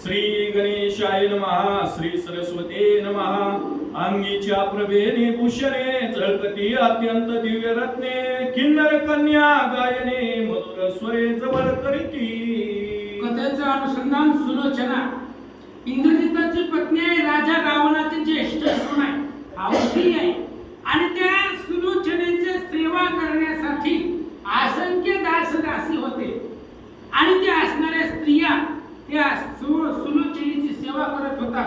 श्री गणेशाय नमः श्री सरस्वते नमः अंगीच्या प्रभेने भूषणे झळकती अत्यंत दिव्य रत्ने किन्नर कन्या गायने मधुर स्वरे जवळ करीती कथेचं अनुसंधान सुलोचना इंद्रजिताची पत्नी आहे, राजा रावणाची ज्येष्ठ सून आहे, आवडती आहे आणि त्या सुलोचनेची सेवा करण्यासाठी असंख्य दासदासी होते आणि त्या असणाऱ्या स्त्रिया त्या सुलोचनेची सेवा करत होता.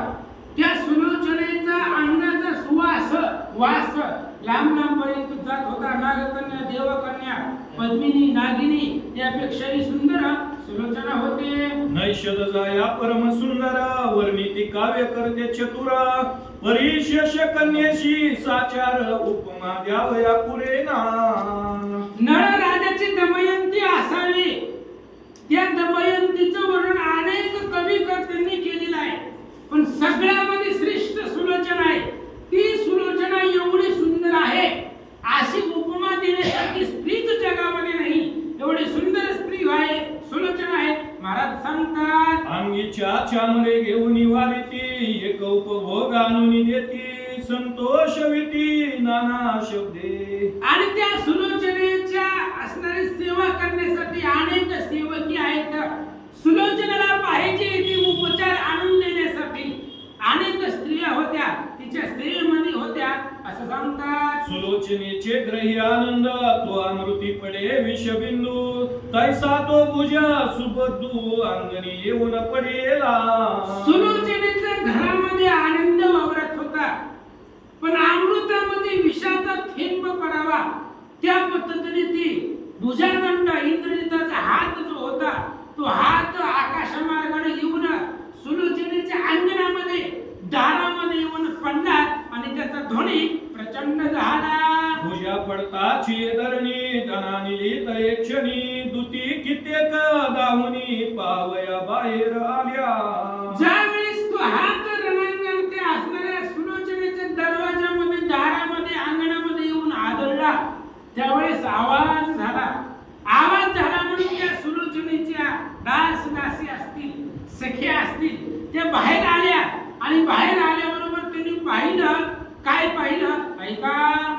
त्या सुलोचनेचा अंगाचा सुवास वास लांब लांब पर्यंत जात होता. नागकन्या, देवकन्या, पद्मिनी, नागिनी यापेक्षाही सुंदर सुलोचना होते. नैषद जाया परम सुंदर वर्णिती काव्य करते चतुर परिशेष कन्येशी साचार उपमा द्यावया पुरेना. नळ राजाची दमयंती असावी. त्या दमयंतीचं वर्णन अनेक कवी कर्त्यांनी केलेलं आहे, पण सगळ्यामध्ये श्रेष्ठ सुलोचना आहे. ती सुलोचना एवढी सुंदर आहे अशी उपमा देण्यासाठी स्त्रीच जगामध्ये नाही. एवढी सुंदर स्त्री आहे, सुलोचना आहे. महाराज सांगतात अंगीच्या चामरे घेऊन वारिती एक उपभोग आणून देती संतोष विती नाना शब्दे. आणि त्या सुलोचनेच्या असणारी सेवा करण्यासाठी अनेक सेवकी आहेत. सुलोचनेला पाहिजे ती उपचार आणून देण्यासाठी अनेक स्त्रिया होत्या, तिच्या सेवेमध्ये होत्या असं सांगतात. सुलोचनेचे ग्रही आनंद तो अमृती पडे विषबिंदू तैसा तो भुज सुबद्धू अंगणी येऊन पडेला. सुलोचनेच्या घरामध्ये आनंद वावरत होता, पण अमृतामध्ये विषाचा थेंब पडावा त्या पद्धतीने ती भुजदंड इंद्रजिताचा हात जो होता तो हात आकाशमार्गाने येऊन सुलोचनेच्या अंगणामध्ये दारामध्ये येऊन पडला आणि त्याचा ध्वनी प्रचंड झाला. भुजा पडताची धरणी धनानिलित एक क्षणी दुती कित्येक दाहुनी पावया बाहेर आल्या. ज्यावेळेस तो हात रणांगण ते असणाऱ्या सुलोचनेच्या दरवाजामध्ये दारामध्ये अंगणामध्ये येऊन आदळला, त्यावेळेस आवाज झाला. आवाज झाला म्हणून त्या सुलोचनेच्या दासी असतील, सख्या असतील, त्या बाहेर आल्या आणि बाहेर आल्याबरोबर त्यांनी पाहिलं. काय पाहिलं ऐका.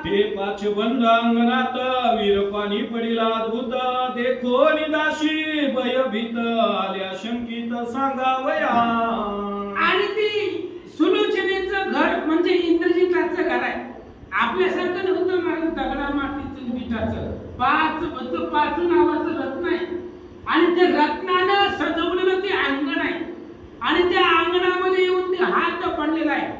ते पाच बंद अंगणात वीरपानी पडिला अद्भुत देखो निदाशी भयभीत आल्या शंकित सांगावया. आणि ती सुलोचनेचं घर म्हणजे इंद्रजिताचं घर आहे. आपल्यासारखं नव्हतं महाराज दगडा मातीचं विटाचं. पाच नावाचं रत्न आहे आणि ते रत्नानं सजवलेलं ते अंगण आहे आणि त्या अंगणामध्ये येऊन ते हात पडलेला आहे.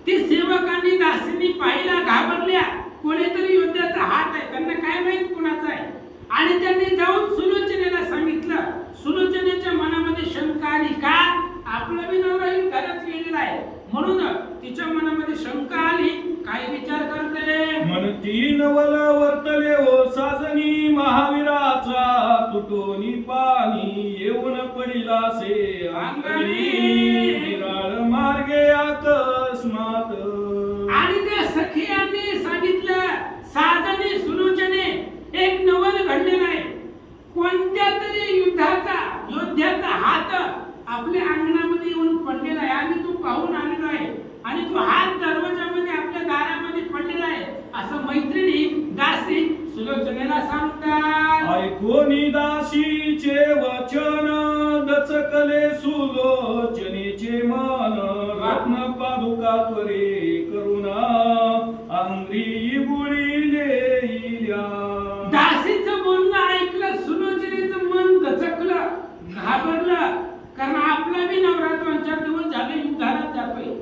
ते सेवकांनी दासींनी पाहिला, घाबरल्या. कोणीतरी योद्ध्याचा हात आहे, त्यांना काय माहित कुणाचा आहे. आणि त्यांनी जाऊन सुलोचनेला सांगितलं. सुलोचनेच्या मनामध्ये शंका आली. का आपला बी नवरा घरात गेलेला आहे म्हणून तिच्या मनामध्ये शंका आली. काय विचार करते म्हणती नवल वर्तले हो साजनी महावीराचा तुटोनी पाणी येऊन पडिला से अंगणी विराळ मार्गे अकस्मात. आणि त्या सखियांनी सांगितलं साजनी सुलोचने एक नवल घडलेलं आहे. कोणत्या तरी योद्ध्याचा हात आपल्या अंगणामध्ये येऊन पडलेला आहे आणि तो पाहून आलेला आहे आणि तो हात दरवाजामध्ये आपल्या दारामध्ये पडलेला आहे असं मैत्रिणी दासी सुलोचनेला सांगतात. ऐकोनी दासीचे वचन दचकले सुलोचनेचे मन रत्न पादुका त्वरे करुणा अंगी बुळीले इल्या. दासीचं बोलणं ऐकलं सुलोचनेचं मन दचकलं, घाबरलं. कारण आपला बी नवरा 2-4 दिवस झाले युद्धाला जातोय.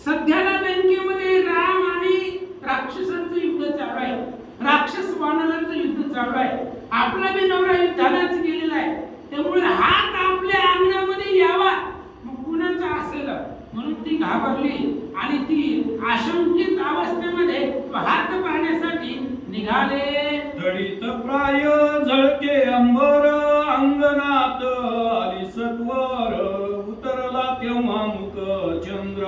सध्याला लंकेमध्ये राम आणि राक्षसांचं युद्ध चालू आहे, राक्षस वानरांचं युद्ध चालू आहे. आपला बी नवरा युद्धालाच गेलेला आहे. त्यामुळे हात आपल्या अंगणामध्ये यावा मग कुणाचा असेल म्हणून ती घाबरली आणि ती आशंकित अवस्थेमध्ये हात पाहण्यासाठी निघाले. तडित प्राय झळके अंबर अंगणात आली सत्वर उतरला तेव्हा मुख चंद्र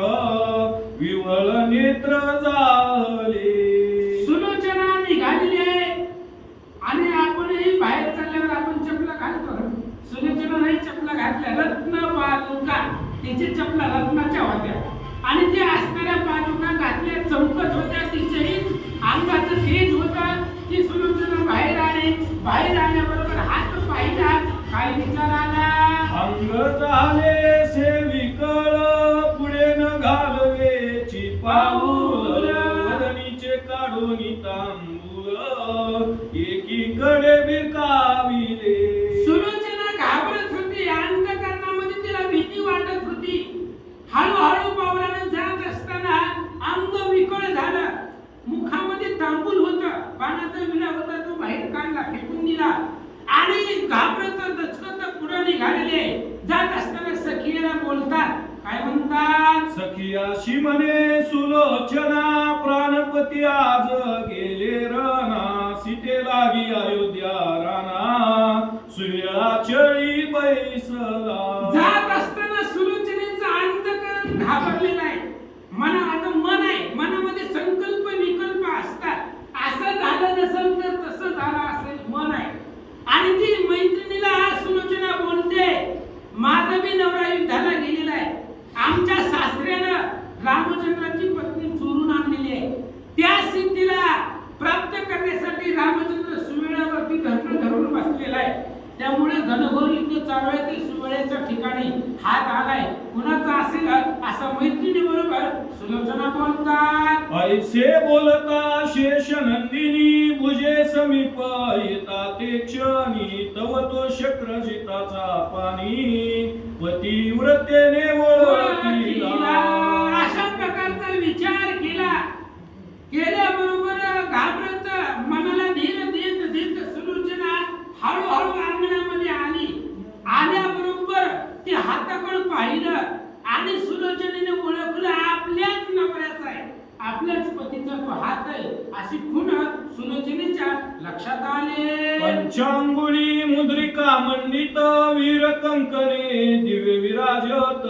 विवळ नेत्र झाले. सुलोचना निघालेली आहे आणि आपणही बाहेर चालल्यावर आपण चपला घालतो. सुलोचना नाही चपला घातल्या. रत्न पाद अलंकार तिचे चपला रत्नाच्या होत्या आणि त्या असणाऱ्या पादुका घातल्या चमकत होत्या तिचेही अंगाचं तेज होतं ती सुलोचना बाहेर आल्याबरोबर हात पाहिला काय विचार आला अंग झाले सेविकळ पुढे न घालवेची पाऊल वदनीचे काढून तांबूळ एकीकडे बिरकाविले सुलोचना घाबरत होती अंतःकरणामध्ये तिला भीती वाटत होती हळूहळू पावलाने जात असताना अंग विकळ झालं मुखामध्ये तांबूल होतं पाण्याचा विडा होता तो बाहेर काढला फेकून दिला आणि घाबरत दचकत पुढे निघालेले जात असताना सखीला बोलतात काय म्हणतात सखियाशी म्हणे सुलोचना प्राणपती आज गेले रणा सीते लागी अयोध्या राणा सूर्याचळी बैसला जात असताना सुलोचनेचं अंतःकरण घाबरलेलं आहे आता मन आहे मनामध्ये संकल्प विकल्प असतात असं झालं नसेल तर तसं झालं असेल मन आहे आणि ती मैत्रिणीला सुलोचना बोलते माझा बी नवरा युद्धाला गेलेला आहे आमच्या सासऱ्यानं रामचंद्राची पत्नी चोरून आणलेली आहे त्या सिद्धीला प्राप्त करण्यासाठी रामचंद्र सुवेळावरती धरून बसलेला आहे त्यामुळे घनघोर युद्ध चालू आहे ते सुवेळेच्या ठिकाणी हात आलाय कुणाचा असेल असा मैत्रिणी बरोबर सुलोचना बोलतात ऐसे बोलता शेष नंदिनी भुजे समीप येता ते क्षणी तव तो शक्रजिताचा पाणी पतिव्रतेने ओळखला अशा प्रकारचा विचार केल्याबरोबर घाबरत मनाला धीर देत सुलोचना हळूहळू अंगणामध्ये आल्याबरोबर ती हाताकडे पाहिलं आणि सुलोचनेने ओळखलं आपल्याच नवऱ्याचा आहे आपल्याच पतीचा तो हात आहे अशी खूण सुलोचनेच्या लक्षात आले पंचांगुळी मुद्रिका मंडित वीर कंकणे दिव्य विराजत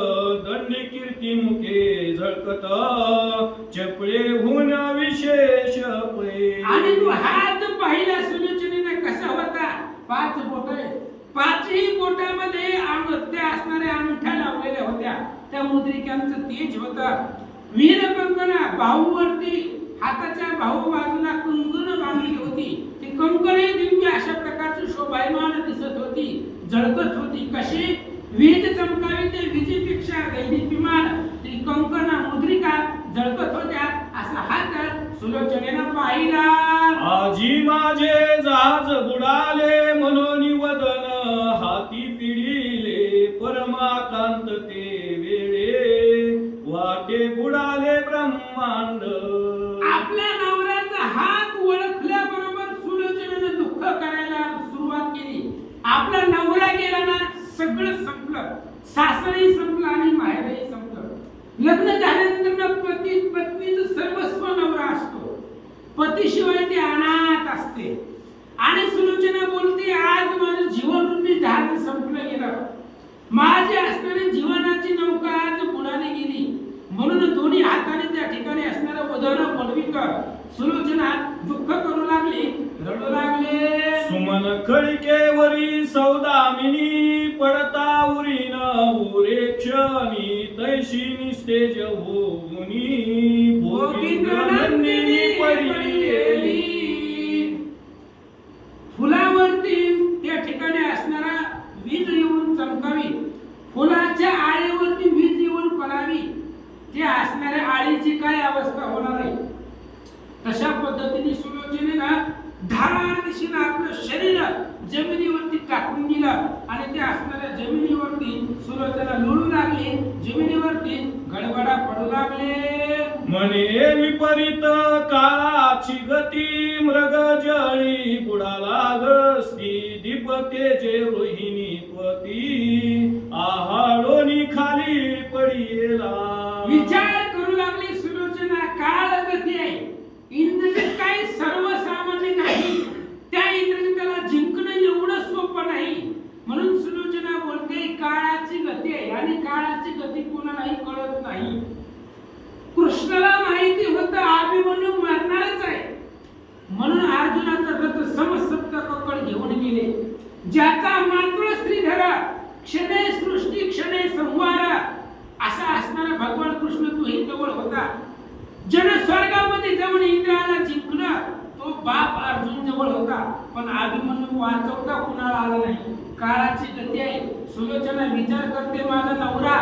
दंडी कीर्ती मुखे झळकत चपळे होऊन विशेष पै आणि तो हात पाहिला सुलोचनेने कसा होता 5 बोट पाचही बोटामध्ये त्या असणाऱ्या अंगठ्या लावलेल्या होत्या त्या मुद्रिकांचं तेज होतं वीर कंकणा बाहूवरती हाताच्या बाहू बाजूला कंकण बांधली होती ती कंकणे दिव्य अशा प्रकारची शोभायमान दिसत होती झळकत होती कशी वीज चमकावी ते विजेपेक्षा दैदिप्यमान ती कंकणा मुद्रिका झळकत होत्या असा हात सुलोचनेनं पाहिला आजी माझे जहाज बुडाले म्हणून वदन हाती पिढीले परमाकांत ते वेळे वाटे बुडाले ब्रह्मांड आपल्या नवऱ्याचा हात ओळखल्याबरोबर सुलोचनेनं दुःख करायला सुरुवात केली आपला नवरा गेला ना सगळं संपलं सासरही संपलं आणि माहेरही संपलं लग्न झाल्यानंतर पत्नीचं सर्वस्व नवरा असतो पतीशिवाय ती अनाथ असते आणि सुलोचना बोलते आज माझं जीवनरूपी जहाज संपलं गेलं माझी असणारी जीवनाची नौका आज बुडाली गेली म्हणून दोन्ही हाताने त्या ठिकाणी असणारं वदन पडविकर सुलोचना दुःख करू लागली रडू लागले सुमन खळकेवरी सौदामिनी पडता उरीन उरे क्षणी तैशी निस्तेज होऊनी भोगींद्र नंदिनी पडिलेली फुलावरती त्या ठिकाणी असणारा वीज येऊन चमकावी फुलाच्या आळीवरती वीज येऊन पडावी त्या असणाऱ्या आळीची काय अवस्था होणार आहे तशा पद्धतीने सुलोचनेनं धार दिशेनं आपलं शरीर जमिनीवरती टाकून दिलं आणि त्या असणाऱ्या जमिनीवरती सुलोचना लोळू लागली जमिनीवरती गडबडा पडू लागले म्हणे विपरीत काळाची गती मृग जळी बुडाला गस्ती दीपतेचे रोहिणी पती आहाडोनी खाली पडिला विचार करू लागली सुलोचना काळ गती आहे इंद्रजित काही सर्वसामान्य नाही त्या इंद्रजिताला जिंकणं एवढं सोपं नाही म्हणून सुलोचना बोलते काळाची गती आहे आणि काळाची गती कोणालाही कळत नाही कृष्णाला माहिती होतं अभिमन्यू मरणारच आहे म्हणून अर्जुनाचा रथ समसप्तकाकडे घेऊन गेले ज्याचा मातृ श्रीधर क्षणे सृष्टी क्षणे संहार वाचवता कुणाला आलं नाही. काळाची गती आहे. सुलोचना विचार करते माझा नवरा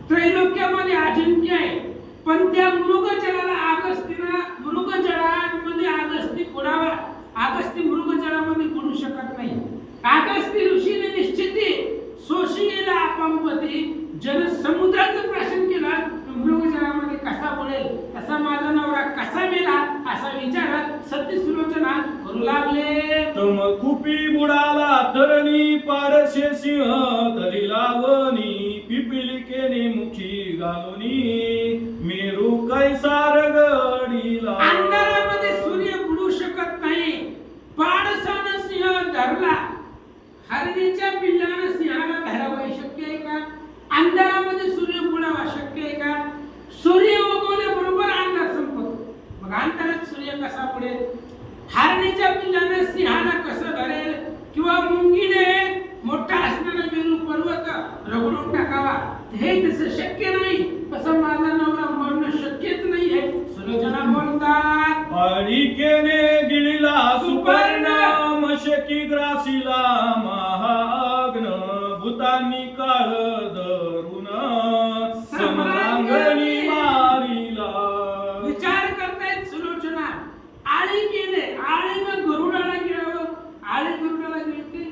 त्रैलोक्यामध्ये अजिंक्य आहे, पण त्या मृगजळाला मृगजळामध्ये अगस्ती बुडावा. अगस्ती मृगजळामध्ये बुडू शकत नाही. अगस्ती ऋषीने निश्चिती सोशियेला अपंपती जन समुद्राचं प्रश्न केला, मृगजळामध्ये कसा बुडेल, तसा माझा नवरा कसा मेला असा विचारात सती सुलोचना करू लागले. तम कुपी बुडाला तरणी पारशे सिंह धरी लावणी पिपिलिकेने मुखी घालुनी मेरू कैसार गडीला. अंधारामध्ये सूर्य बुडू शकत नाही. पाडसानं सिंह धरला. हरणीच्या पिल्लानं सिंहाला धरावं शक्य आहे का? अंधारामध्ये सूर्य बुडावा शक्य आहे का? सूर्य उगवल्याबरोबर अंधार संपतो. मग अंधारात सूर्य कसा बुडेल? हरणीच्या पिल्लानं सिंहाला कसं धरेल? किंवा मुंगीने मोठा असणारा मेरू पर्वत रगडून टाकावा, हे तसं शक्य नाही. तसं माझा नवरा मरणं शक्यच नाहीये. सुलोचना बोलतात, पाळिकेने गिळला सुपर्ण मशकी ग्रासीला महाग्न भूतांनी काळ धरून समरांगणी मारिला. विचार करतायत सुलोचना. आळीनं गरुडाला गिळावं. आळी गरुडाला गिळते,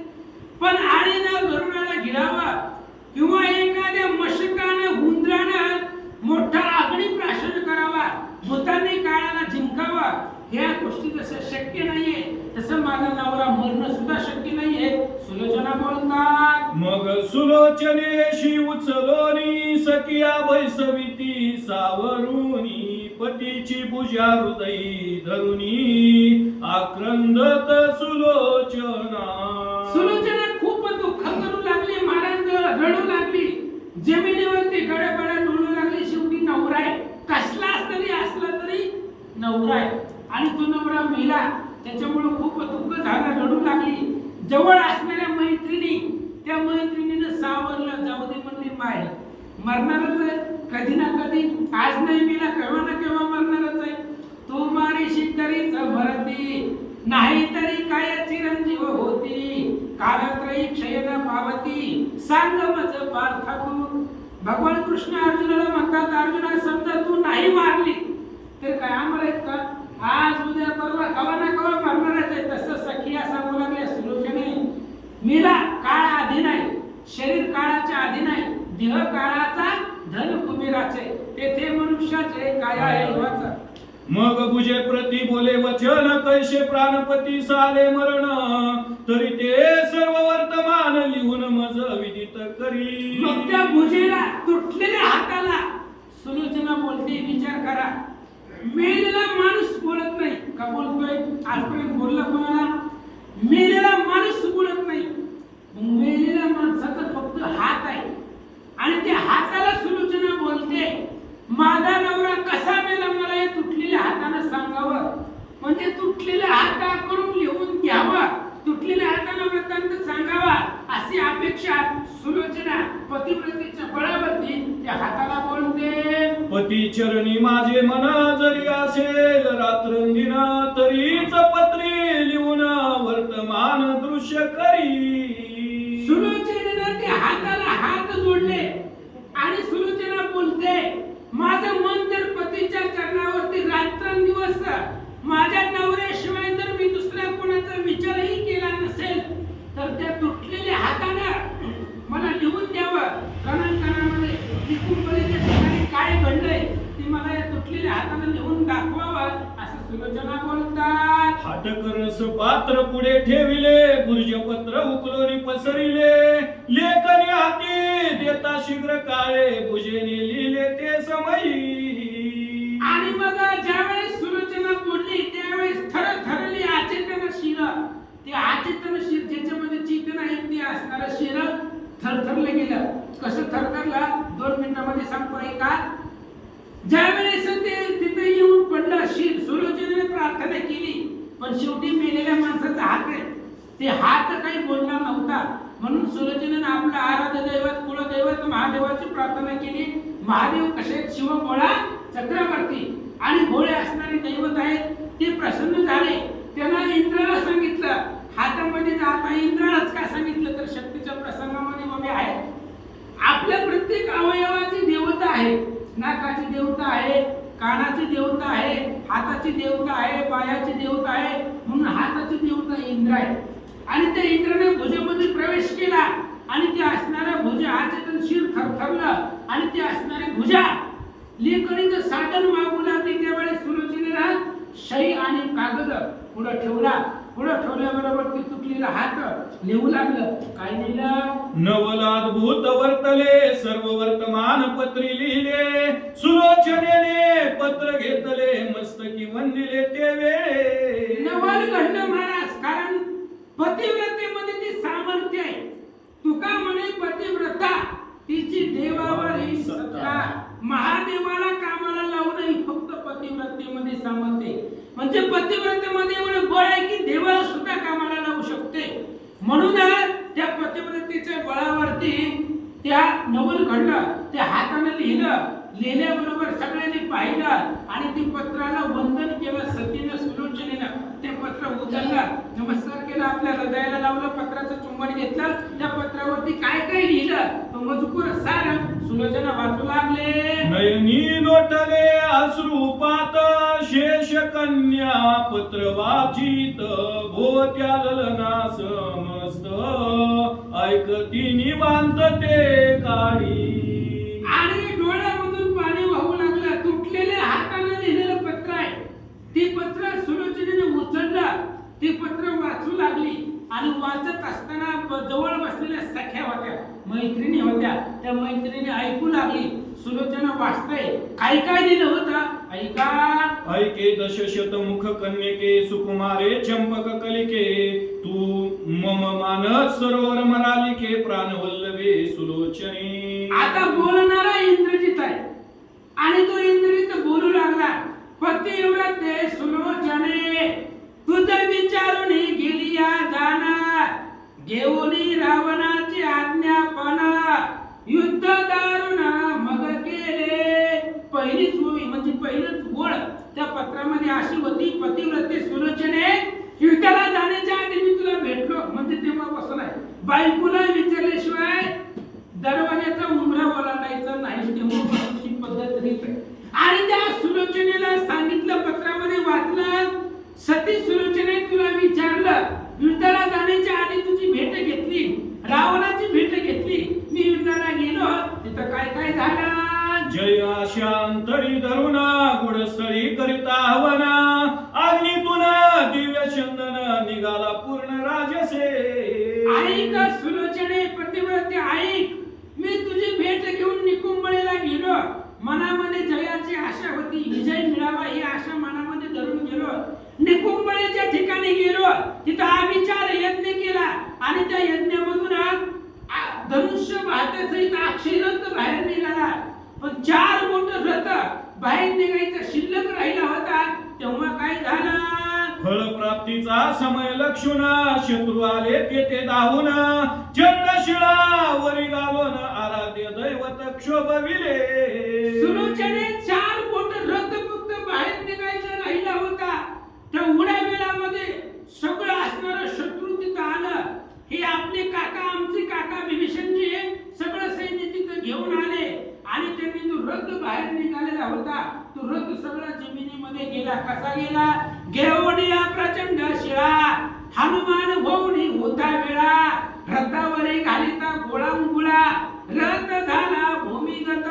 पण आळीनं गरुडाला गिळावं किंवा एखाद्या मशकानं हुंदरानं मोठा अग्नी प्राशन करावा, भूतांनी काळाला जिंकावा, ह्या गोष्टी जसं शक्य नाहीये तसं माझा नवरा मरणं सुद्धा शक्य नाहीये. सुलोचना बोलतात, मग सुलोचनेशी उचलोनी सखिया बैसविती सावरुनी पतीची भुजा हृदयी धरुनी आक्रंदत सुलोचना. सुलोचना खूप दुःख करू लागली, महाराज रडू लागली, जमिनीवरती गडबड डोलू लागली. शेवटी नवरा आहे, कसला असला तरी नवरा आहे, आणि तो नवरा मेला. त्याच्यामुळे खूप दुःख झालं, रडू लागली. जवळ असणाऱ्या मैत्रिणी, त्या मैत्रिणीनं सावरलं, जाऊ दे म्हणली, माय मरणारच आहे कधी ना कधी, आज नाही मेला केव्हा ना केव्हा मरणारच आहे. तू मारीशी तरीच भरती, नाही तरी काय चिरंजीव होती, कालत्रयी क्षयन पावती सांग मज पार्था तू. भगवान कृष्ण अर्जुनाला म्हणतात, अर्जुना समजा तू नाही मारली तर काय आम्हाला आहेत का? आज उद्या परवा कवा ना कवा मरणारच आहे. तसं सखिया सांगू लागल्या सुलोचने, मीरा काळ आधी नाही, शरीर काळाच्या आधी नाही, देह काळाचा धन कुबेराचे, तेथे मनुष्याचे काय आहे देवाचा. मग भुजे प्रति बोले वचन कैसे प्राणपती साले मरण तरी ते सर्व वर्तमान लिहून मज विदित करी. मग त्या भुजेला तुटलेल्या हाताला सुलोचना बोलते, विचार करा, मेलेला माणूस बोलत नाही का? बोलतोय आजपर्यंत बोलला कोणाला? मेलेला माणूस बोलत नाही. मेलेल्या माणसाचा फक्त हात आहे, आणि त्या हाताला सुलोचना बोलते, माझा नवरा कसा मेला मला या तुटलेल्या हाताने सांगावं, म्हणजे तुटलेल्या हाताकडून लिहून घ्यावं, तुटलेल्या हाताने वृत्तांत सांगावा, अशी अपेक्षा सुलोचना पतिव्रतेच्या बळावरती त्या हाताला बोलते. पती चरणी माझे मन जरी असेल रात्रंदिन तरीच पत्री लिहून वर्तमान दृश्य करी. सुलोचनेनं त्या हाताला हात जोडले आणि सुलोचना बोलते, माझं मन जर पतीच्या चरणावरती रात्रंदिवस माझ्या नवऱ्याशिवाय जर मी दुसऱ्या कोणाचा विचारही केला नसेल तर त्या तुटलेल्या हाताने मला लिहून द्यावं, कणाकणामध्ये कुंपलीच्या ठिकाणी काय घडलंय ते मला या तुटलेल्या हाताने लिहून दाखवावं, असं सुलोचना बोलतात. हाटकरस पात्र पुढे ठेविले, बुर्जपत्र उकलोनी पसरिले, लेखनी हाती देता शीघ्र काळे भुजेने लिहिले ते समयी. आणि मग ज्यावेळेस सुलोचना बोलली त्यावेळेस थरथरली अचेतन शिर, ते अचेतन शिर ज्याच्यामध्ये चेतन आहे ते असणारं शिर थरथरलं गेलं. कसं थरथरलं 2 मिनिटांमध्ये सांगतो ऐका. ज्यावेळेस ते तिथे येऊन पडलं शिर, सुलोचनेने प्रार्थना केली, पण शेवटी मेलेल्या माणसाचा हात आहे, ते हात काही बोलणार नव्हता. म्हणून सुलोचनेने आपलं आराध्य दैवत कुलदैवत महादेवाची प्रार्थना केली. महादेव कसे शिव भोळा चक्रवर्ती आणि भोळे असणारे दैवत आहेत, ते प्रसन्न झाले. त्यांना इंद्राला सांगितलं हातामध्ये आता इंद्रालाच का सांगितलं तर शक्तीच्या प्रसंगामध्ये उभे आहेत. आपल्या प्रत्येक अवयवाची देवता आहे. नाकाची देवता आहे, कानाची देवता आहे, हाताची देवता आहे, पायाची देवता आहे. म्हणून हाताची देवता इंद्र आहे. आणि त्या इंद्राने भुजेमध्ये प्रवेश केला आणि ते असणाऱ्या भुजाचे शिर थरथरलं आणि ते असणारे भुजा लेखणीचं साधन मागू लागली. त्यावेळेस सुलोचनेला शाई आणि कागद पुढे ठेवला. पुढे ठेवल्याबरोबर ती तुटलेला हात लिहू लागलं. काय लिहिलं? नवलाद्भुत वर्तले सर्व वर्तमान पत्री लिहिले. सुलोचनेने पत्र घेतले मस्तकी वंदिले ते वेळे. नवल घडलं महाराज. कारण पतिव्रतेमध्ये ती सामर्थ्य आहे. तुका म्हणे पतिव्रता तिची देवावर ही सत्ता. महादेवाला कामाला लावणं ही फक्त पतिव्रतेमध्ये सामर्थ्य. म्हणजे पतिव्रतेमध्ये एवढं बळ आहे की देवाला सुद्धा कामाला लावू शकते. म्हणून त्या पतिव्रतेच्या बळावरती त्या नवल घडलं. त्या हाताने लिहिलं. लिहिल्याबरोबर सगळ्यांनी पाहिलं आणि ती पत्राला वंदन केलं. सतीनं सुलोचनेनं ते पत्र उचललं, नमस्कार केला, आपल्या हृदयाला लावलं, पत्राचं चुंबन घेतलं. त्या पत्रावरती काय काय लिहिलं तो मजकूर सार सुलोचना वाचू लागले. नयनी लोटले अश्रुपात शेष कन्या पत्र वाचित भोत्या ललना समस्त ऐकती निवांत ते काळी. आणि डोळ्यामधून पाणी वाहू लागलं. तुटलेल्या हाताने लिहिलेलं पत्र आहे. ती पत्र सुलोचनेने उचललं. ती पत्र वाचू लागली आणि वाचत असताना जवळ बसलेल्या सख्या होत्या, मैत्रिणी होत्या. त्या मैत्रिणी ऐकू लागली सुलोचना वाचते. काय काय लिहिलं होतं ऐका. ऐके दशशत मुख कन्यके सुकुमारे चंपक कलिके तू मम मानस सरोवर मरालिके प्राणवल्लभे सुलोचने. आता बोलणारा इंद्रजित आहे आणि तो इंद्रजित बोलू लागला. पतिव्रते सुलोचने तुझं विचारून गेली या जाणार. घेऊनी रावणाची आज्ञापन युद्ध दारुण मग केले. पहिलीच ओळी म्हणजे पहिलंच ओळ त्या पत्रामध्ये अशी होती. पतिव्रते सुलोचने युद्धाला जाण्याच्या आधी मी तुला भेटलो. म्हणजे तेव्हापासून आहे. बायकोला विचारल्याशिवाय दरवाजाचा उंबरा ओलांडायचा नाही. तेव्हापासूनची पद्धत रीत आहे. आणि त्या सुलोचनेला सांगितलं, पत्रामध्ये वाचलं, सती सुलोचने तुला विचारलं, युद्धाला जाण्याच्या आधी तुझी भेट घेतली, रावणाची भेट घेतली. मी युद्धाला गेलो तिथं काय काय झालं. जय आशांतरी धरुण गुडस्थळी करिता हवन अग्नितून दिव्य चंदन निघाला पूर्ण राजसे. ऐक सुलोचने पतिव्रते ऐक. मी तुझी भेट घेऊन निकुंबळेला गेलो. मनामध्ये जयाची आशा होती. विजय मिळावा ही आशा मनामध्ये धरून गेलो. निकुंबळेच्या ठिकाणी गेलो. तिथं आविचार यज्ञ केला आणि त्या यज्ञामधून धनुष्य वाहत्यासहित अक्षयरथ बाहेर निघाला. पण 4 मोठं रथ बाहेर निघायचा शिल्लक राहिला होता. तेव्हा काय झालं. फळ प्राप्तीचा समय लक्षून शत्रू आले तेथे धावून चंद्रशिळा वरी घालून आराध्य दैवत क्षोभविले. सुलोचने 4 मोठं रथ फक्त बाहेर निघायचा राहिला होता. त्या उड्या वेळामध्ये सगळं असणारं शत्रू तिथं आलं. हे आपले काका आमचे काका विभीषणजी सगळं सैन्य तिथं घेऊन आले आणि त्यांनी जो रथ बाहेर निघालेला होता तो रथ सगळा जमिनीमध्ये गेला. कसा गेला. घेऊनिया प्रचंड शिळा हनुमान होऊनी होता वेळा रथावरी घालिता गोळा रथ झाला भूमिगत.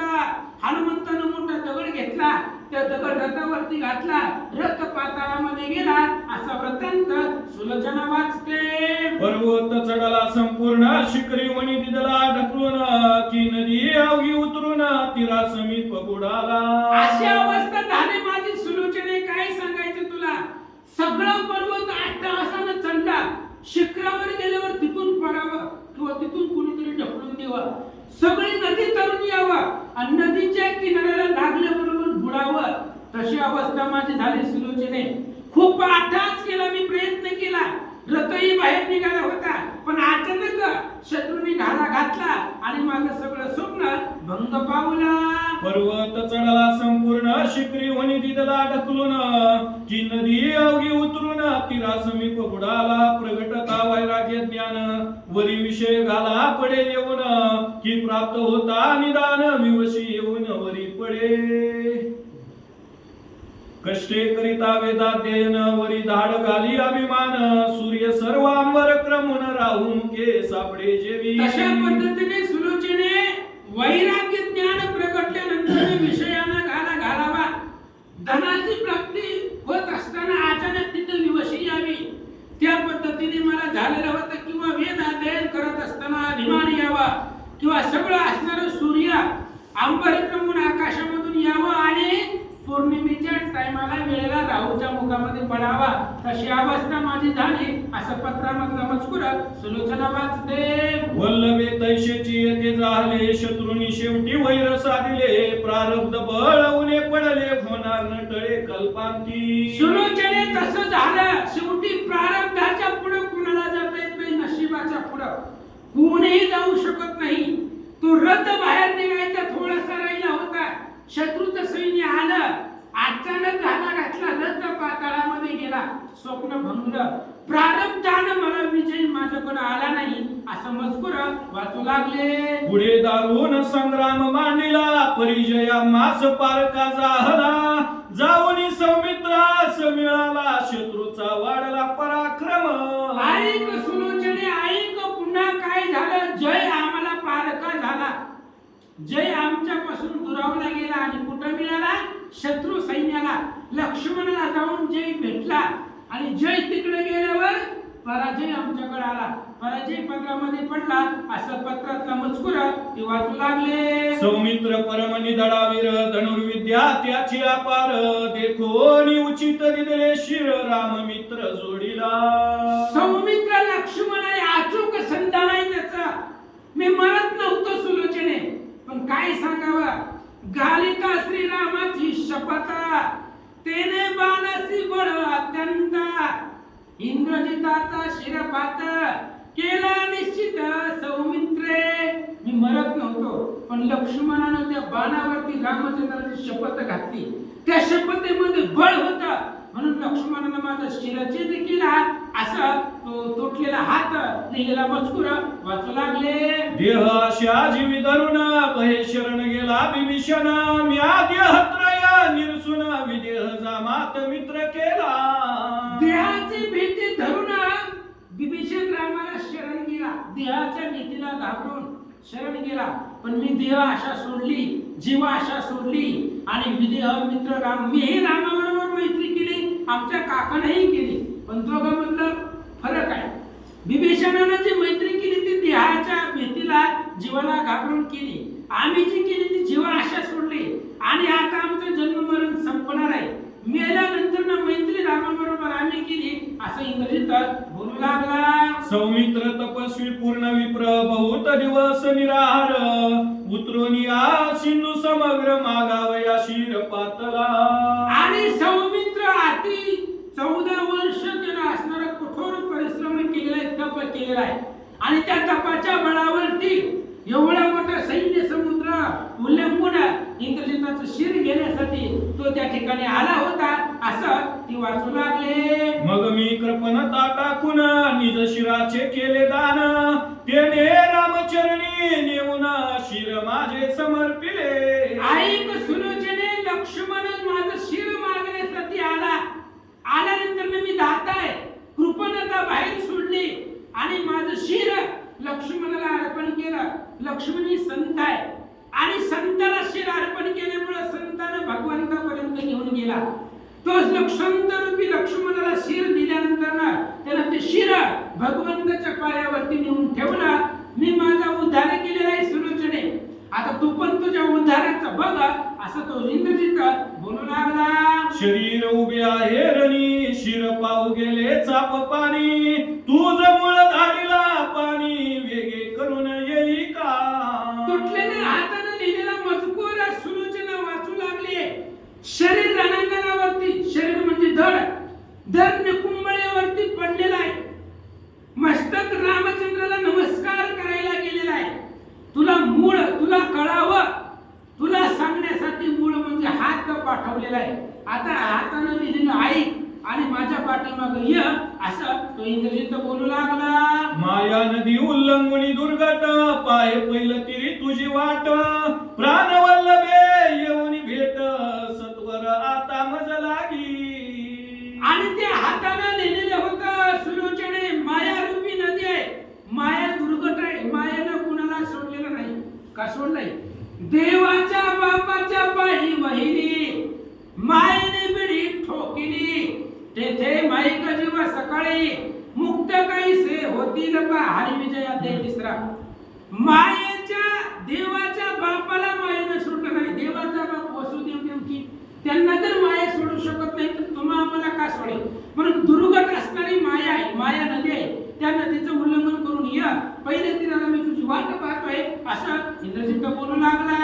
हनुमंतानं मोठा दगड घेतला. त्या दगड रथावरती घातला. रथ पाताळामध्ये गेला. असा वृत्तांत सुलोचना वाचते. पर्वत चढला संपूर्ण शिखरी वणी दिदला ढकलून की नदी अवघी उतरून तीरा समीप बुडाला. अशी अवस्था झाली माझी सुलोचने. काय सांगायचं तुला. सगळं पर्वत अट्टहासानं चढला. शिखरावर गेल्यावर तिथून पडावं किंवा तिथून कुणीतरी ढकलून द्यावं. सगळी नदी तरुण यावं आणि नदीच्या किनाऱ्याला लागल्याबरोबर बुडावं. तशी अवस्था माझी झाली सुलोचने. खूप अट्टहास केला मी, प्रयत्न केला. रथही बाहेर निघाला होता पण अचानक शत्रूंनी घाला घातला आणि माझं सगळं स्वप्न भंग पावला. पर्वत चढला संपूर्ण शिखरी वनी दिदला ढकलून की नदी अवघी उतरून तिरा समीप बुडाला प्रगटता वैराग्य ज्ञान वरी विषय घाला पडे येऊन की प्राप्त होता निदान विवशी येऊन वरी पडे कष्टे करिता वेदाध्ययन वरी धाड घाली अभिमान सूर्य सर्व अंबर क्रमून राहू मुखे सापडे जेवी अशा पद्धतीने सुलोचने वैराग्य ज्ञान प्रगटल्यानंतर विषयानं घालावा धनाची प्राप्ती होत असताना अचानक तिथे विवशी यावी त्या पद्धतीने मला झालेलं होतं किंवा वेद अध्ययन करत असताना अभिमान यावा किंवा सगळं असणारं सूर्य अंबर क्रमून आकाशामधून यावं आणि पौर्णिमेच्या टायमाला वेळेला राहूच्या मुखामध्ये पडावा तशी अवस्था माझी झाली असं पत्रामधला मजकूर सुलोचना वाचते वल्लभे तैशेची येथे झाले शत्रुनी शेवटी वैर साधिले प्रारब्ध बळ उने पडले होणार न टळे कल्पांती सुलोचने तसं झालं शेवटी प्रारब्धाच्या पुढे कुणाला जाता येत नाही नशिबाच्या पुढे कोणीही जाऊ शकत नाही तो रथ बाहेर निघायचा थोडासा राहिला होता शत्रूचं सैन्य आलं अचानक घाला घातला रथ पाताळामध्ये गेला स्वप्न भंगलं प्रारब्धानं मला विजय माझ्याकडे आला नाही असं मजकूर वाचू लागले पुढे दारुण संग्राम मांडिला परिजया मास पारका जाहला जाऊनी सौमित्रास मिळाला शत्रूचा वाढला पराक्रम ऐक सुलोचने ऐक पुन्हा काय झालं जय आम्हाला पारका झाला जय आमच्यापासून दुरावला गेला आणि कुठं मिळाला शत्रू सैन्याला लक्ष्मणाला जाऊन जय भेटला आणि जय तिकडे गेल्यावर पराजय आमच्याकडे आला पराजय पत्रामध्ये पडला असं पत्रातला मजकूर ते वाचू लागले सौमित्र परम निधडावीर धनुर्विद्या त्याची अपार देखोनी उचित दिले शिर राम मित्र जोडीला सौमित्र लक्ष्मण आहे अचूक संधान आहे त्याचा मी मरत नव्हतो सुलोचने पण काय सांगावं गालिका श्रीरामाची शपथ तेने बाणासी बळ अत्यंत इंद्रजिताचा शिरपात केला निश्चित सौमित्रे मी मरत नव्हतो पण लक्ष्मणानं त्या बाणावरती रामचंद्राची शपथ घातली त्या शपथेमध्ये बळ होता म्हणून लक्ष्मणानं माझा शिरछेद केला असं तो तुटलेला हात लिहिलेला मजकूर वाचू लागले देह अशा जीवी धरून भय शरण गेला विभीषण म्याद्यहत्रय निरसुन विदेह जामात मित्र केला देहाची भीती धरून विभीषण रामाला शरण गेला देहाच्या भीतीला घाबरून शरण गेला पण मी देह आशा सोडली जीव आशा सोडली आणि विदेह मित्र राम मी हे रामाबरोबर मैत्री केली आमच्या काकानेही केली पण दोघांमधलं फरक आहे विभीषणानं जी मैत्री केली ती देहाच्या भीतीला जीवाला घाबरून केली आम्ही जी केली ती जीवा आशा सोडली आणि आता आमचं जन्म मरण संपणार आहे मेल्यानंतर ना मैत्री रामाबरोबर आम्ही केली असं इंद्रजित बोलू लागला सौमित्र तपस्वी पूर्ण विप्र बहुत दिवस निराहार उतरोनिया सिंधू समग्र मागावया शिर पातला आणि सौमित्र अति 14 वर्ष त्यानं असणारा कठोर परिश्रम केलेला आहे तप केलेला आहे आणि त्या तपाच्या बळावरती एवढा मोठा सैन्य समुद्र उल्लंघून इंद्रजिताचं शिर घेण्यासाठी तो त्या ठिकाणी आला होता असं ती वाचू लागले मग मी कृपणता टाकून निज शिराचे केले दान त्याने रामचरणी नेऊन शिर माझे समर्पिले ऐक सुलोचने लक्ष्मण माझं शिर मागण्यासाठी आल्यानंतर मी दाताय कृपणता बाहेर सोडली आणि माझं शिर लक्ष्मणाला अर्पण केलं लक्ष्मण ही संत आहे आणि संताला शिर अर्पण केल्यामुळे संतानं भगवंतापर्यंत घेऊन गेला तोच संत रूपी लक्ष्मणाला शिर दिल्यानंतर ना त्याला ते शिर भगवंताच्या पायावरती नेऊन ठेवला मी माझा उद्धार केलेला आहे सुलोचने आता तू पण तुझ्या उद्धाराचा बघ असं तो इंद्रजित बोलू लागला शरीर उभे आहे रणी शिर पाहू गेले चाप पाणी तुझ मुळ धारीला पाणी वेगे करून येई का तुटलेल्या हाताने लिहिलेला मजकूर सुलोचना वाचू लागली शरीर रणांगणावरती शरीर म्हणजे धड निकुंबळेवरती पडलेला आहे मस्तक रामचंद्राला नमस्कार करायला गेलेला आहे तुला मूळ तुला कळावं तुला सांगण्यास दाखवलेला आहे. आता हातानं लिहिलेलं ऐक आणि माझ्या पाठीमागं ये असं तो इंद्रजित बोलू लागला. माया नदी उल्लंघुनी दुर्गट पाय पहिलं तिरी तुझी वाट प्राण वल्लभे येऊनी भेट सत्वर आता मज लागी. आणि ते हातानं लिहिलेलं होतं सुलोचने माया रूपी नदी आहे, माया दुर्गट आहे, मायानं कुणाला सोडलेलं नाही. का सोडलंय? देवाच्या बापाच्या पायी वाहिली, मायेने बिडी ठोकिली, तेथे माईक जेव्हा सकाळी मुक्त काहीसे होतील पा. हरिविजय अध्याय 3. मायेच्या देवाच्या बापाला मायेनं सोडलं नाही. देवाचा बाप वसुदेव देवकी त्यांना जर माया सोडू शकत नाही तर तुम्हा आम्हाला का सोडेल? म्हणून दुर्गट असणारी माया आहे, माया नदी आहे, त्या नदीचं उल्लंघन करून या पहिले तिला मी तुझी वाट पाहतोय असं इंद्रजित बोलू लागला.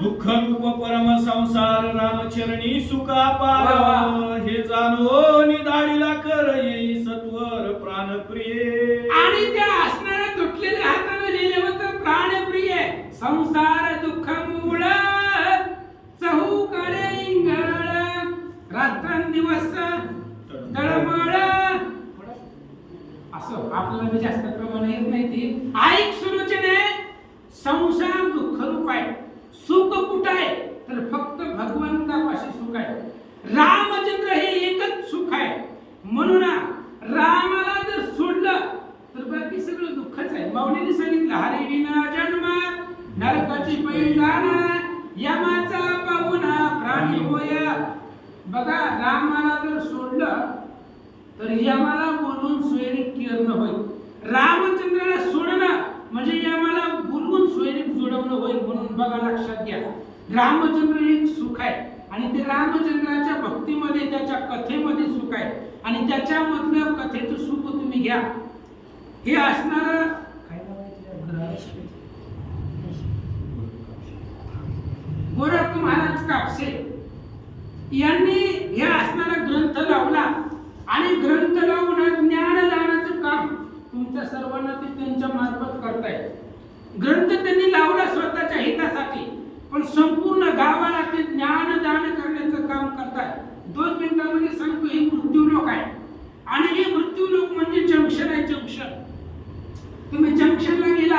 दुःख रूप परम संसार रामचरणी सुखा पार हे जाणो निदाडीला कर येई सत्वर प्राणप्रिय. आणि त्या असणाऱ्या तुटलेल्या हाताने लिहिले होतं प्राणप्रिय संसार दुःख मूळ चहू काळे इंगळ रात्रंदिवस तळमळ. असं आपल्याला मी जास्त प्रमाणे येत नाही ते. ऐक सुलोचने, संसार दुःख रूप आहे, सुख कुठं आहे तर फक्त भगवंतापाशी सुख आहे. रामचंद्र हे एकच सुख आहे. म्हणून रामाला जर सोडलं तर बाकी सगळं दुःखच आहे. माऊलीने सांगितलं हरी विना जन्म नरकाची पैल जाणार यमाचा पाहुणा प्राणी होय. बघा रामाला जर सोडलं तर यमाला बोलून सोयरीक किरण होईल. रामचंद्राला सोडणं म्हणजे यमाला बोलवून सोयरीक जोडवणं होईल. म्हणून बघा लक्षात घ्या, रामचंद्र एक सुख आहे आणि ते रामचंद्राच्या भक्तीमध्ये त्याच्या कथेमध्ये सुख आहे आणि त्याच्यामधलं कथेचं सुख तुम्ही घ्या. हे असणार काय गोरख महाराज कापसे यांनी हे असणारा ग्रंथ लावला आणि ग्रंथ लावून ज्ञानदानाचं काम तुमच्या सर्वांना ते त्यांच्या मार्फत करतायत. ग्रंथ त्यांनी लावला स्वतःच्या हितासाठी पण संपूर्ण गावाला ते ज्ञानदान करण्याचं काम करतायत. 2 मिनिटांमध्ये सांगतो, हे मृत्यूलोक आहे आणि हे मृत्यूलोक म्हणजे जंक्शन आहे. जंक्शन तुम्ही जंक्शनला गेला,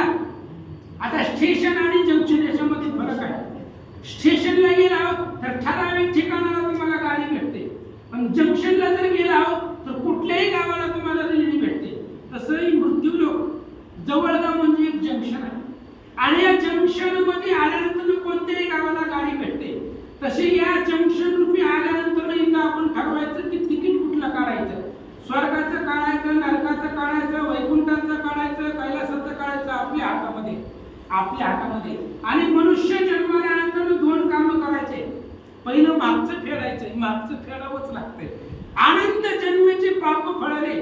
आता स्टेशन आणि जंक्शन याच्यामध्ये फरक आहे. स्टेशनला गेला तर ठराविक ठिकाणाला तुम्हाला गाडी भेटते, पण जंक्शनला जर गेला तर कुठल्याही गावाला तुम्हाला रेल्वे भेटते. तसंही मृत्यूलोक जवळगाव म्हणजे एक जंक्शन आहे आणि या जंक्शन मध्ये आल्यानंतर कोणत्याही गावाला गाडी भेटते. तसे या जंक्शन रूपी आल्यानंतर इथं आपण ठरवायचं की तिकीट कुठलं काढायचं. स्वर्गाचं काढायचं, नरकाचं काढायचं, वैकुंठाचं काढायचं, कैलासाचं काढायचं आपल्या हातामध्ये, आपल्या हातामध्ये. आणि मनुष्य जन्माला आल्यानंतर 2 कामं करायचे. पहिलं मागचं फेडायचं, मागचं फेडावंच लागतंय. अनंत जन्माचे पाप फळले,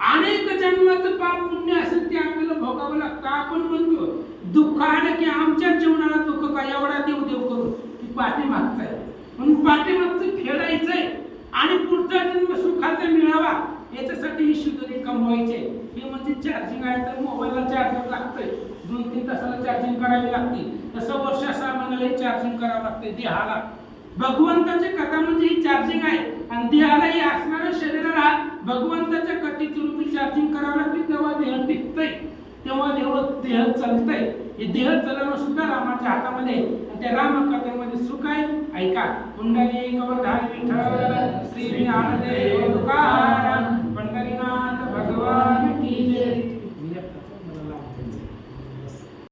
अनेक जन्माचं पाप पुण्य असेल ते आपल्याला भोगावं लागतं. आपण म्हणतो दुःख आलं की आमच्या जीवनाला दुःख काय एवढा देव देव करून की पाठीमागचं आहे, म्हणून पाठीमागचं फेडायचंय आणि पुढचा जन्म सुखाचा मिळावा याच्यासाठी ही शुद्धरी कमवायचे. हे म्हणजे चार्जिंग आहे तर मोबाईलला चार्जर लागतंय, 2-3 तासाला चार्जिंग करावी लागते. तसं वर्षा 6 महिन्याला चार्जिंग करावं लागते देहाला. भगवंताची कथा म्हणजे ही चार्जिंग आहे आणि देहालाही असणाऱ्या शरीराला भगवंताच्या कथेची रूपी चार्जिंग करावं लागते. तेव्हा देह टिकतंय, तेव्हा देह चालतंय. हे देह चालवणं सुद्धा रामाच्या हातामध्ये आणि त्या रामकथेमध्ये सुख आहे. ऐका, कुंडली कवरधारी विठ्ठल श्री ज्ञानदेव तुका